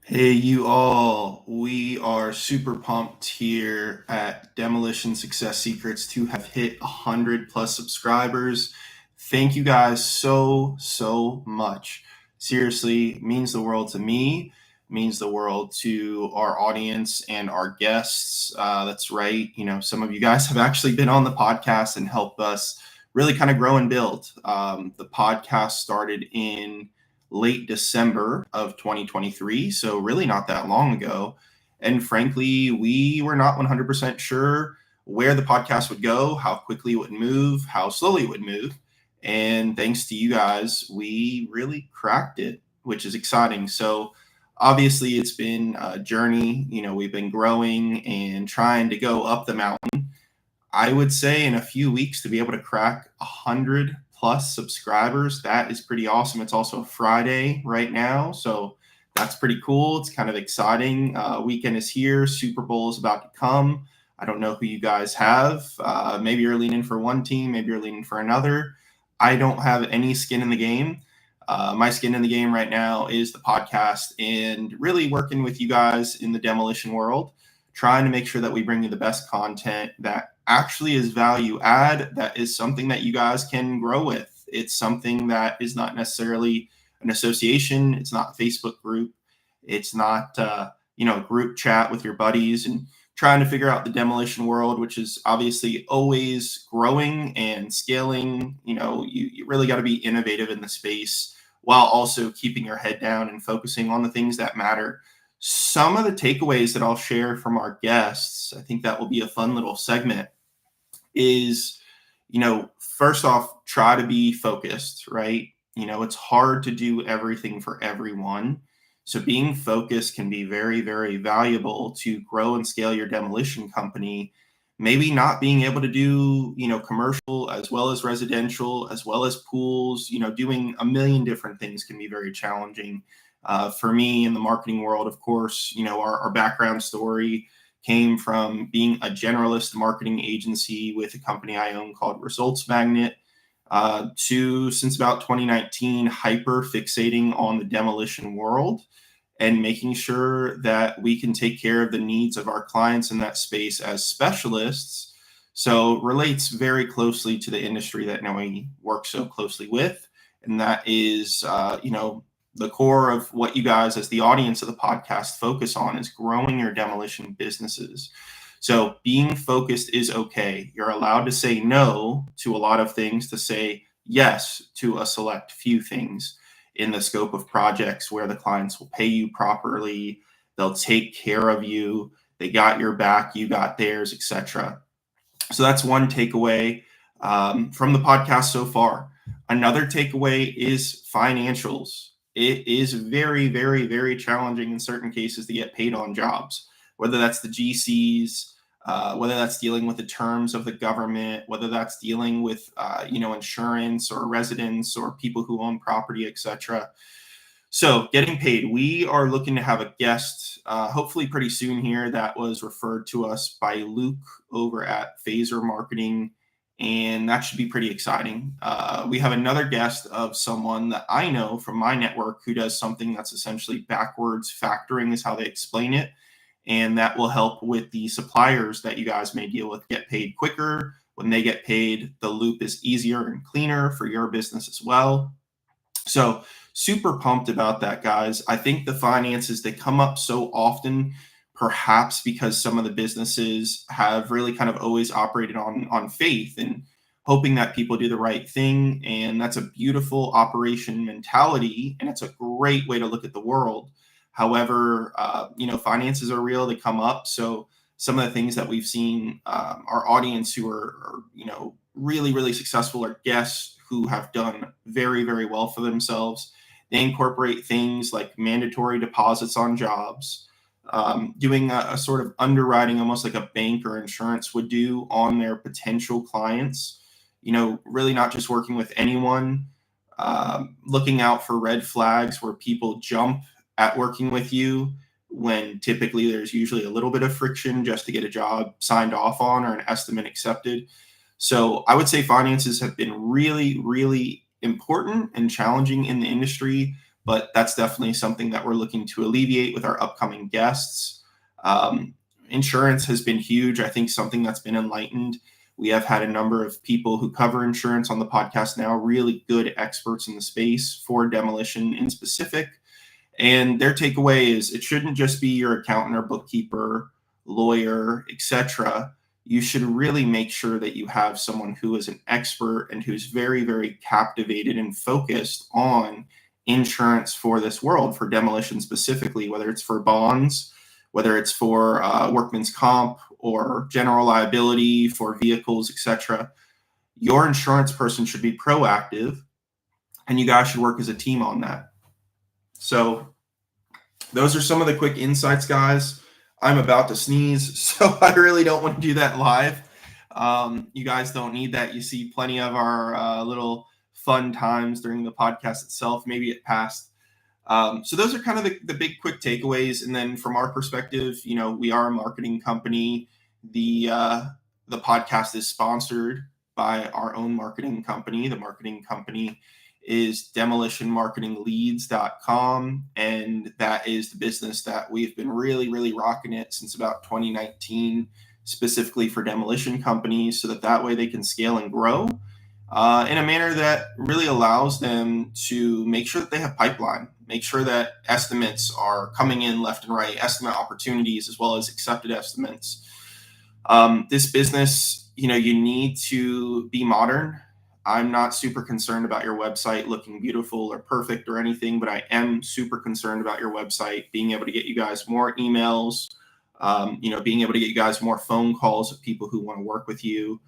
Hey, you all. We are super pumped here at Demolition Success Secrets to have hit 100 plus subscribers. Thank you guys so much. Seriously, means the world to me, means the world to our audience and our guests. That's right. Some of you guys have actually been on the podcast and helped us really kind of grow and build. The podcast started in late December of 2023, so really not that long ago. And frankly, we were not 100% sure where the podcast would go, how quickly it would move, how slowly it would move. And thanks to you guys, we really cracked it, which is exciting. So obviously, it's been a journey. We've been growing and trying to go up the mountain. I would say in a few weeks to be able to crack 100 plus subscribers, that is pretty awesome. It's also a Friday right now, so that's pretty cool. It's kind of exciting. Weekend is here. Super Bowl is about to come. I don't know who you guys have. Maybe you're leaning for one team, maybe you're leaning for another. I don't have any skin in the game. My skin in the game right now is the podcast and really working with you guys in the demolition world, trying to make sure that we bring you the best content that actually is value add, that is something that you guys can grow with. It's something that is not necessarily an association. It's not a Facebook group. It's not, a group chat with your buddies and trying to figure out the demolition world, which is obviously always growing and scaling. You really got to be innovative in the space while also keeping your head down and focusing on the things that matter. Some of the takeaways that I'll share from our guests, I think that will be a fun little segment, is, first off, try to be focused, right? It's hard to do everything for everyone. So being focused can be very, very valuable to grow and scale your demolition company. Maybe not being able to do, commercial as well as residential, as well as pools, doing a million different things can be very challenging. For me in the marketing world, of course, our background story came from being a generalist marketing agency with a company I own called Results Magnet, to, since about 2019, hyper fixating on the demolition world and making sure that we can take care of the needs of our clients in that space as specialists. So relates very closely to the industry that now we work so closely with. And that is, the core of what you guys as the audience of the podcast focus on is growing your demolition businesses. So being focused is okay. You're allowed to say no to a lot of things, to say yes to a select few things in the scope of projects where the clients will pay you properly, they'll take care of you, they got your back, you got theirs, etc. So that's one takeaway from the podcast so far. Another takeaway is financials. It is very, very, very challenging in certain cases to get paid on jobs, whether that's the GCs, whether that's dealing with the terms of the government, whether that's dealing with, insurance or residents or people who own property, etc. So getting paid, we are looking to have a guest, hopefully pretty soon here, that was referred to us by Luke over at Phaser Marketing, and that should be pretty exciting. We have another guest of someone that I know from my network who does something that's essentially backwards factoring is how they explain it. And that will help with the suppliers that you guys may deal with get paid quicker. When they get paid, the loop is easier and cleaner for your business as well. So super pumped about that, guys. I think the finances, they come up so often, perhaps because some of the businesses have really kind of always operated on faith and hoping that people do the right thing. And that's a beautiful operation mentality, and it's a great way to look at the world. However, finances are real, they come up. So some of the things that we've seen, our audience who are really, really successful are guests who have done very, very well for themselves. They incorporate things like mandatory deposits on jobs, doing a sort of underwriting, almost like a bank or insurance would do on their potential clients. Really not just working with anyone, looking out for red flags where people jump at working with you when typically there's usually a little bit of friction just to get a job signed off on or an estimate accepted. So I would say finances have been really, really important and challenging in the industry, but that's definitely something that we're looking to alleviate with our upcoming guests. Insurance has been huge. I think something that's been enlightened. We have had a number of people who cover insurance on the podcast now, really good experts in the space for demolition in specific. And their takeaway is it shouldn't just be your accountant or bookkeeper, lawyer, etc. You should really make sure that you have someone who is an expert and who's very, very captivated and focused on insurance for this world, for demolition specifically, whether it's for bonds, whether it's for workman's comp or general liability for vehicles, etc. Your insurance person should be proactive, and you guys should work as a team on that. So those are some of the quick insights, guys. I'm about to sneeze, so I really don't want to do that live. You guys don't need that. You see plenty of our little fun times during the podcast itself. Maybe it passed. So those are kind of the big quick takeaways. And then from our perspective, we are a marketing company. The podcast is sponsored by our own marketing company. The marketing company is demolitionmarketingleads.com. And that is the business that we've been really, really rocking it since about 2019, specifically for demolition companies, so that way they can scale and grow in a manner that really allows them to make sure that they have pipeline, make sure that estimates are coming in left and right, estimate opportunities as well as accepted estimates. This business, you need to be modern. I'm not super concerned about your website looking beautiful or perfect or anything, but I am super concerned about your website being able to get you guys more emails, being able to get you guys more phone calls of people who want to work with you.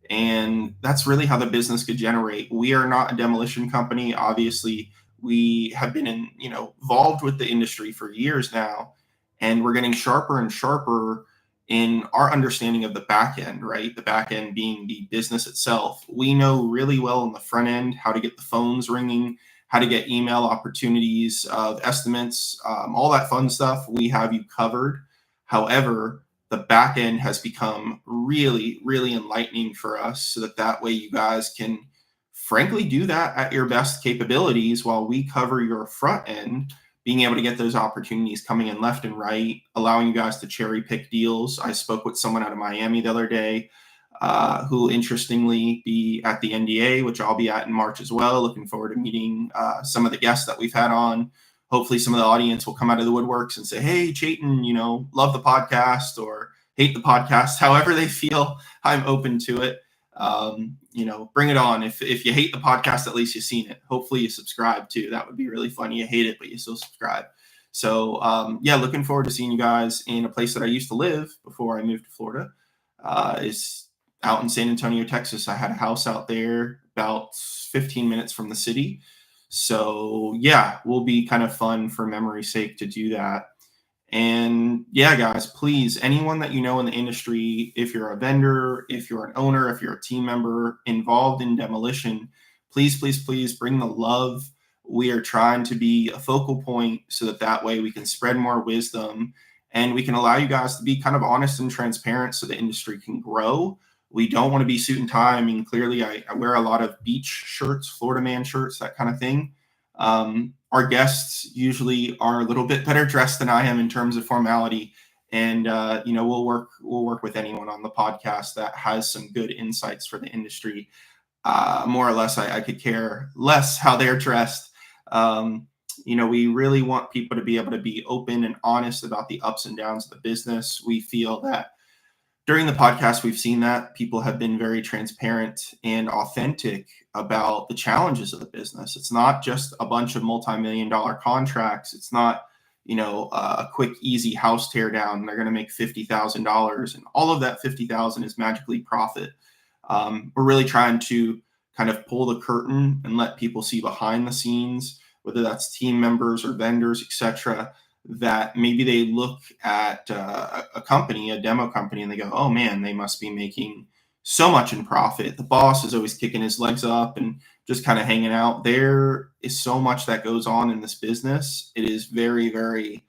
And that's really how the business could generate. We are not a demolition company. Obviously, we have been involved with the industry for years now, and we're getting sharper and sharper in our understanding of the back end, right? The back end being the business itself. We know really well on the front end how to get the phones ringing, how to get email opportunities of estimates, all that fun stuff. We have you covered. However, the back end has become really, really enlightening for us, so that way you guys can frankly do that at your best capabilities while we cover your front end, being able to get those opportunities coming in left and right, allowing you guys to cherry pick deals. I spoke with someone out of Miami the other day who will interestingly be at the NDA, which I'll be at in March as well. Looking forward to meeting some of the guests that we've had on. Hopefully some of the audience will come out of the woodworks and say, hey, Chayton, love the podcast or hate the podcast. However they feel, I'm open to it. Bring it on. If you hate the podcast, at least you've seen it. Hopefully you subscribe too. That would be really funny. You hate it, but you still subscribe. So looking forward to seeing you guys in a place that I used to live before I moved to Florida. Is out in San Antonio, Texas. I had a house out there about 15 minutes from the city. So will be kind of fun for memory's sake to do that. And guys, please, anyone that you know in the industry, if you're a vendor, if you're an owner, if you're a team member involved in demolition, please, please, please bring the love. We are trying to be a focal point so that way we can spread more wisdom and we can allow you guys to be kind of honest and transparent so the industry can grow. We don't want to be suit and tie. I mean, clearly I wear a lot of beach shirts, Florida man shirts, that kind of thing. Our guests usually are a little bit better dressed than I am in terms of formality. And, we'll work with anyone on the podcast that has some good insights for the industry. More or less, I could care less how they're dressed. We really want people to be able to be open and honest about the ups and downs of the business. We feel that during the podcast, we've seen that people have been very transparent and authentic about the challenges of the business. It's not just a bunch of multi-million-dollar contracts. It's not, a quick, easy house tear down. And they're going to make $50,000, and all of that $50,000 is magically profit. We're really trying to kind of pull the curtain and let people see behind the scenes, whether that's team members or vendors, etc., that maybe they look at a company, a demo company, and they go, oh man, they must be making so much in profit. The boss is always kicking his legs up and just kind of hanging out. There is so much that goes on in this business. It is very, very,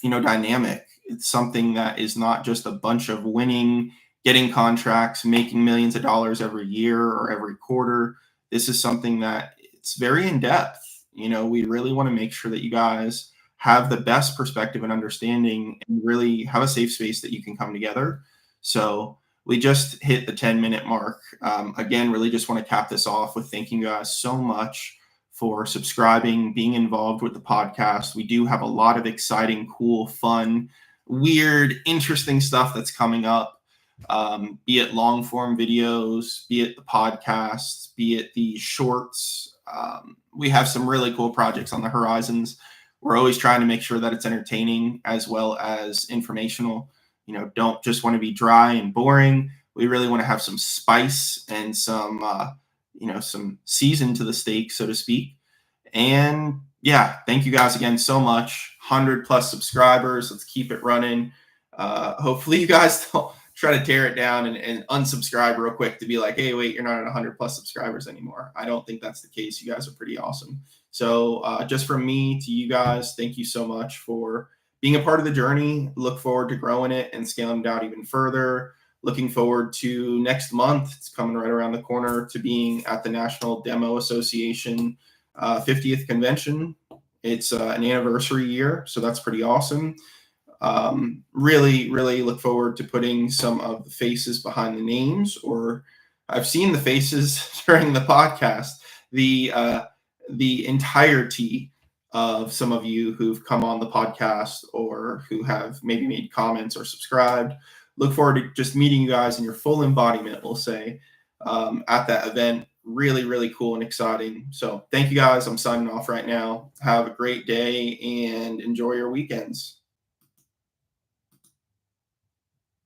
dynamic. It's something that is not just a bunch of winning, getting contracts, making millions of dollars every year or every quarter. This is something that it's very in depth. We really want to make sure that you guys have the best perspective and understanding and really have a safe space that you can come together. So we just hit the 10-minute mark. Again, really just want to cap this off with thanking you guys so much for subscribing, being involved with the podcast. We do have a lot of exciting, cool, fun, weird, interesting stuff that's coming up. Be it long form videos, be it the podcasts, be it the shorts. We have some really cool projects on the horizons. We're always trying to make sure that it's entertaining as well as informational. Don't just want to be dry and boring. We really want to have some spice and some season to the steak, so to speak. And yeah, thank you guys again so much. 100+ subscribers. Let's keep it running. Hopefully you guys don't try to tear it down and unsubscribe real quick to be like, hey, wait, you're not at 100+ subscribers anymore. I don't think that's the case. You guys are pretty awesome. So just from me to you guys, thank you so much for being a part of the journey. Look forward to growing it and scaling it out even further. Looking forward to next month. It's coming right around the corner to being at the National Demo Association 50th convention. It's an anniversary year, so that's pretty awesome. Really, really look forward to putting some of the faces behind the names, or I've seen the faces during the podcast, the entirety of some of you who've come on the podcast or who have maybe made comments or subscribed. Look forward to just meeting you guys in your full embodiment, we'll say, at that event. Really, really cool and exciting. So thank you guys. I'm signing off right now. Have a great day and enjoy your weekends.